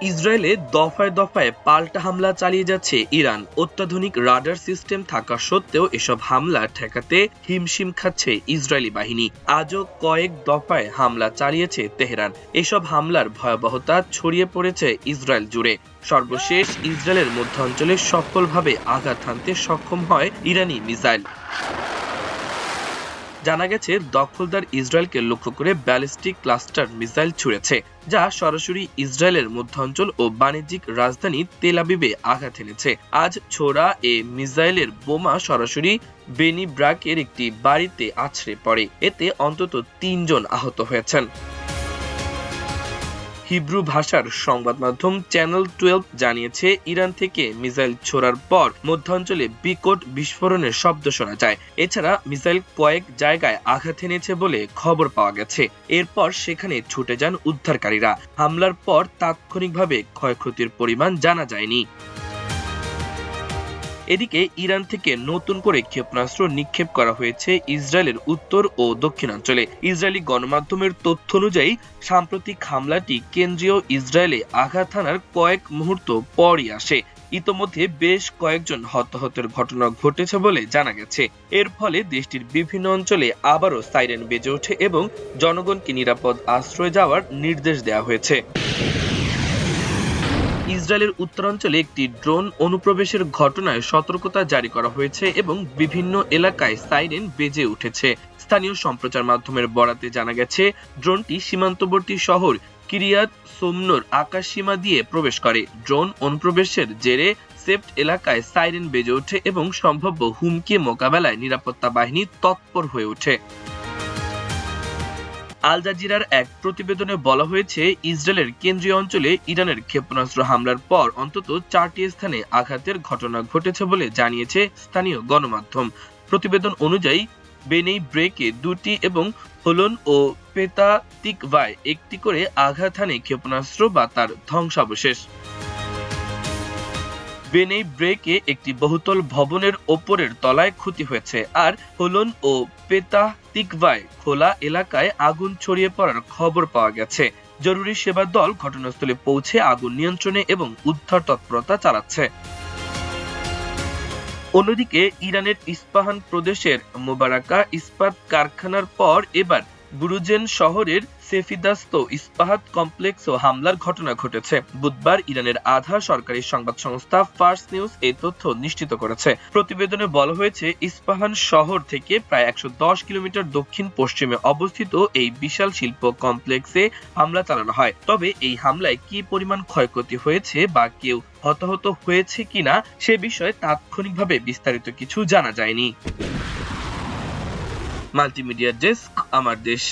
ইসরায়েলে দফায় দফায় পাল্টা হামলা চালিয়ে যাচ্ছে ইরান। অত্যাধুনিক রাডার সিস্টেম থাকা সত্ত্বেও এসব হামলা ঠেকাতে হিমশিম খাচ্ছে ইসরায়েলি বাহিনী। আজও কয়েক দফায় হামলা চালিয়েছে তেহরান। এসব হামলার ভয়াবহতা ছড়িয়ে পড়েছে ইসরায়েল জুড়ে। সর্বশেষ ইসরায়েলের মধ্যাঞ্চলে সফলভাবে আঘাত হানতে সক্ষম হয় ইরানি মিসাইল। জানা গেছে, দখলদার ইসরায়েলকে লক্ষ্য করে ব্যালিস্টিক ক্লাস্টার মিসাইল ছুড়েছে, যা সরাসরি ইসরায়েলের মধ্যাঞ্চল ও বাণিজ্যিক রাজধানী তেল আবিবে আঘাত এনেছে। আজ ছোড়া এ মিসাইলের বোমা সরাসরি বেনি ব্রাকের একটি বাড়িতে আছড়ে পড়ে। এতে অন্তত ৩ জন আহত হয়েছেন। হিব্রু ভাষার সংবাদ মাধ্যম চ্যানেল 12 জানিয়েছে, ইরান থেকে মিসাইল ছোড়ার পর মধ্যাঞ্চলে বিকট বিস্ফোরণের শব্দ শোনা যায়। এছাড়া মিসাইল কয়েক জায়গায় আঘাত এনেছে বলে খবর পাওয়া গেছে। এরপর সেখানে ছুটে যান উদ্ধারকারীরা। হামলার পর তাৎক্ষণিকভাবে ক্ষয়ক্ষতির পরিমাণ জানা যায়নি। এদিকে ইরান থেকে নতুন করে ক্ষেপণাস্ত্র নিক্ষেপ করা হয়েছে ইসরায়েলের উত্তর ও দক্ষিণাঞ্চলে। ইসরায়েলি গণমাধ্যমের তথ্য অনুযায়ী সাম্প্রতিক হামলাটি কেন্দ্রীয় ইসরায়েলে আঘাত হানার কয়েক মুহূর্ত পরই আসে। ইতোমধ্যে বেশ কয়েকজন হতাহতের ঘটনা ঘটেছে বলে জানা গেছে। এর ফলে দেশটির বিভিন্ন অঞ্চলে আবারও সাইরেন বেজে ওঠে এবং জনগণকে নিরাপদ আশ্রয়ে যাওয়ার নির্দেশ দেওয়া হয়েছে। ইসরায়েলের উত্তরাঞ্চলে একটি ড্রোন অনুপ্রবেশের ঘটনায় সতর্কতা জারি করা হয়েছে এবং বিভিন্ন এলাকায় সাইরেন বেজে উঠেছে। স্থানীয় সম্প্রচার মাধ্যমের বরাতে জানা গেছে, ড্রোনটি সীমান্তবর্তী শহর কিরিয়াত সোমনোর আকাশসীমা দিয়ে প্রবেশ করে। ড্রোন অনুপ্রবেশের জেরে সেপ্ট এলাকায় সাইরেন বেজে ওঠে এবং সম্ভাব্য হুমকি মোকাবেলায় নিরাপত্তা বাহিনী তৎপর হয়ে ওঠে। আল জাজিরার এক প্রতিবেদনে বলা হয়েছে, ইসরায়েলের কেন্দ্রীয় অঞ্চলে ইরানের ক্ষেপণাস্ত্র হামলার পর অন্তত 4টি স্থানে আঘাতের ঘটনা ঘটেছে বলে জানিয়েছে স্থানীয় গণমাধ্যম। প্রতিবেদন অনুযায়ী বেনেই ব্রেকে 2টি এবং হোলন ও পেতা তিকভায় 1টি করে আঘাত হানে ক্ষেপণাস্ত্র বা তার ধ্বংসাবশেষ। বেনেই ব্রেকে একটি বহুতল ভবনের ওপরের তলায় ক্ষতি হয়েছে, আর হোলন ও পেতাহ তিকভায় খোলা এলাকায় আগুন ছড়িয়ে পড়ার খবর পাওয়া গেছে। জরুরি সেবা দল ঘটনাস্থলে পৌঁছে আগুন নিয়ন্ত্রণে এবং উদ্ধার তৎপরতা চালাচ্ছে। অন্যদিকে ইরানের ইস্পাহান প্রদেশের মোবারাকা ইস্পাত কারখানার পর এবার বুরুজেন শহরের সেফিদাস্ত ইস্পাহাত কমপ্লেক্সও হামলার ঘটনা ঘটেছে। বুধবার ইরানের আধা সরকারি সংবাদ সংস্থা ফার্স নিউজ এই তথ্য নিশ্চিত করেছে। প্রতিবেদনে বলা হয়েছে, ইস্পাহান শহর থেকে প্রায় 110 কিলোমিটার দক্ষিণ পশ্চিমে অবস্থিত এই বিশাল শিল্প কমপ্লেক্সে হামলা চালানো হয়। তবে এই হামলায় কি পরিমাণ ক্ষয়ক্ষতি হয়েছে বা কেউ হতাহত হয়েছে কিনা সে বিষয়ে তাৎক্ষণিকভাবে বিস্তারিত কিছু জানা যায়নি। মাল্টিমিডিয়া ডেস্ক, আমার দেশ।